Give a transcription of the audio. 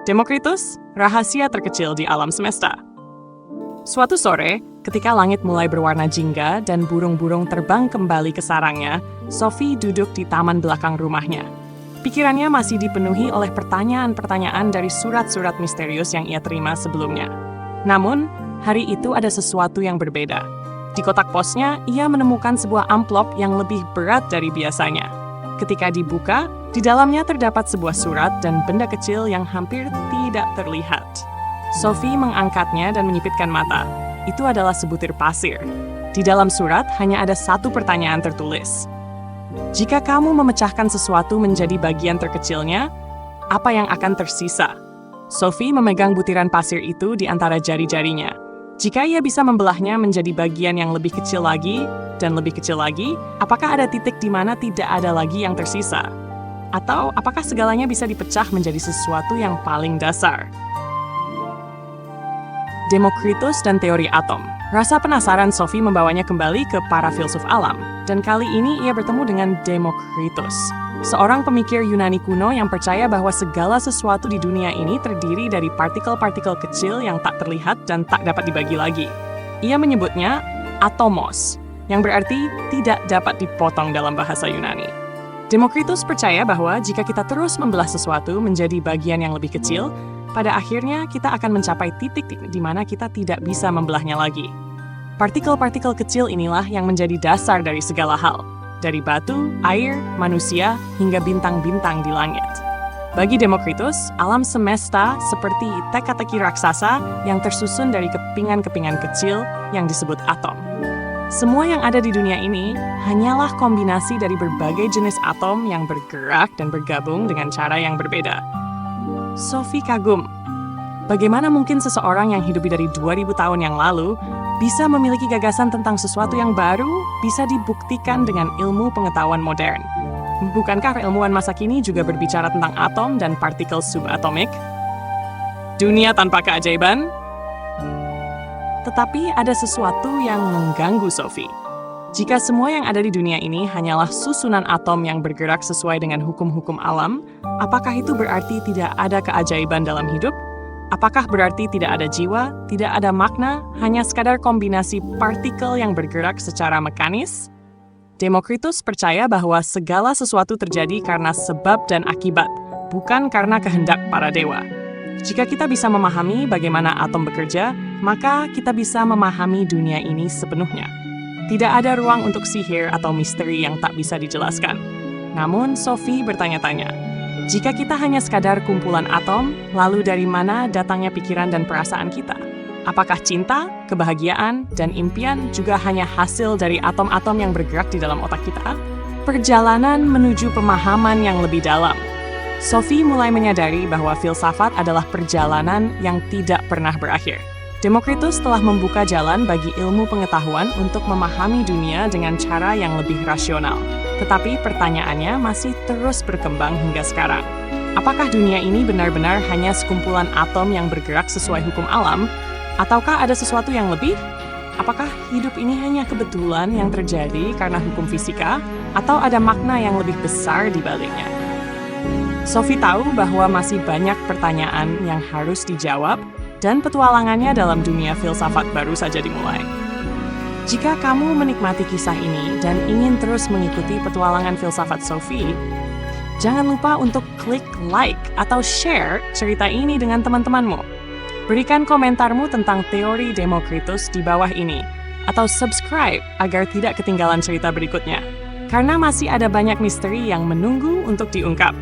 Demokritus, rahasia terkecil di alam semesta. Suatu sore, ketika langit mulai berwarna jingga dan burung-burung terbang kembali ke sarangnya, Sophie duduk di taman belakang rumahnya. Pikirannya masih dipenuhi oleh pertanyaan-pertanyaan dari surat-surat misterius yang ia terima sebelumnya. Namun, hari itu ada sesuatu yang berbeda. Di kotak posnya, ia menemukan sebuah amplop yang lebih berat dari biasanya. Ketika dibuka, di dalamnya terdapat sebuah surat dan benda kecil yang hampir tidak terlihat. Sophie mengangkatnya dan menyipitkan mata. Itu adalah sebutir pasir. Di dalam surat hanya ada satu pertanyaan tertulis. Jika kamu memecahkan sesuatu menjadi bagian terkecilnya, apa yang akan tersisa? Sophie memegang butiran pasir itu di antara jari-jarinya. Jika ia bisa membelahnya menjadi bagian yang lebih kecil lagi dan lebih kecil lagi, apakah ada titik di mana tidak ada lagi yang tersisa? Atau apakah segalanya bisa dipecah menjadi sesuatu yang paling dasar? Demokritus dan teori atom. Rasa penasaran Sophie membawanya kembali ke para filsuf alam, dan kali ini ia bertemu dengan Demokritus, seorang pemikir Yunani kuno yang percaya bahwa segala sesuatu di dunia ini terdiri dari partikel-partikel kecil yang tak terlihat dan tak dapat dibagi lagi. Ia menyebutnya atomos, yang berarti tidak dapat dipotong dalam bahasa Yunani. Demokritus percaya bahwa jika kita terus membelah sesuatu menjadi bagian yang lebih kecil, pada akhirnya kita akan mencapai titik di mana kita tidak bisa membelahnya lagi. Partikel-partikel kecil inilah yang menjadi dasar dari segala hal, dari batu, air, manusia, hingga bintang-bintang di langit. Bagi Demokritus, alam semesta seperti teka-teki raksasa yang tersusun dari kepingan-kepingan kecil yang disebut atom. Semua yang ada di dunia ini hanyalah kombinasi dari berbagai jenis atom yang bergerak dan bergabung dengan cara yang berbeda. Sophie kagum. Bagaimana mungkin seseorang yang hidup dari 2000 tahun yang lalu bisa memiliki gagasan tentang sesuatu yang baru bisa dibuktikan dengan ilmu pengetahuan modern? Bukankah ilmuwan masa kini juga berbicara tentang atom dan partikel subatomik? Dunia tanpa keajaiban? Tetapi ada sesuatu yang mengganggu Sophie. Jika semua yang ada di dunia ini hanyalah susunan atom yang bergerak sesuai dengan hukum-hukum alam, apakah itu berarti tidak ada keajaiban dalam hidup? Apakah berarti tidak ada jiwa, tidak ada makna, hanya sekadar kombinasi partikel yang bergerak secara mekanis? Demokritus percaya bahwa segala sesuatu terjadi karena sebab dan akibat, bukan karena kehendak para dewa. Jika kita bisa memahami bagaimana atom bekerja, maka kita bisa memahami dunia ini sepenuhnya. Tidak ada ruang untuk sihir atau misteri yang tak bisa dijelaskan. Namun, Sophie bertanya-tanya, jika kita hanya sekadar kumpulan atom, lalu dari mana datangnya pikiran dan perasaan kita? Apakah cinta, kebahagiaan, dan impian juga hanya hasil dari atom-atom yang bergerak di dalam otak kita? Perjalanan menuju pemahaman yang lebih dalam. Sophie mulai menyadari bahwa filsafat adalah perjalanan yang tidak pernah berakhir. Demokritus telah membuka jalan bagi ilmu pengetahuan untuk memahami dunia dengan cara yang lebih rasional. Tetapi pertanyaannya masih terus berkembang hingga sekarang. Apakah dunia ini benar-benar hanya sekumpulan atom yang bergerak sesuai hukum alam? Ataukah ada sesuatu yang lebih? Apakah hidup ini hanya kebetulan yang terjadi karena hukum fisika? Atau ada makna yang lebih besar di baliknya? Sophie tahu bahwa masih banyak pertanyaan yang harus dijawab, dan petualangannya dalam dunia filsafat baru saja dimulai. Jika kamu menikmati kisah ini dan ingin terus mengikuti petualangan filsafat Sophie, jangan lupa untuk klik like atau share cerita ini dengan teman-temanmu. Berikan komentarmu tentang teori Demokritus di bawah ini, atau subscribe agar tidak ketinggalan cerita berikutnya, karena masih ada banyak misteri yang menunggu untuk diungkap.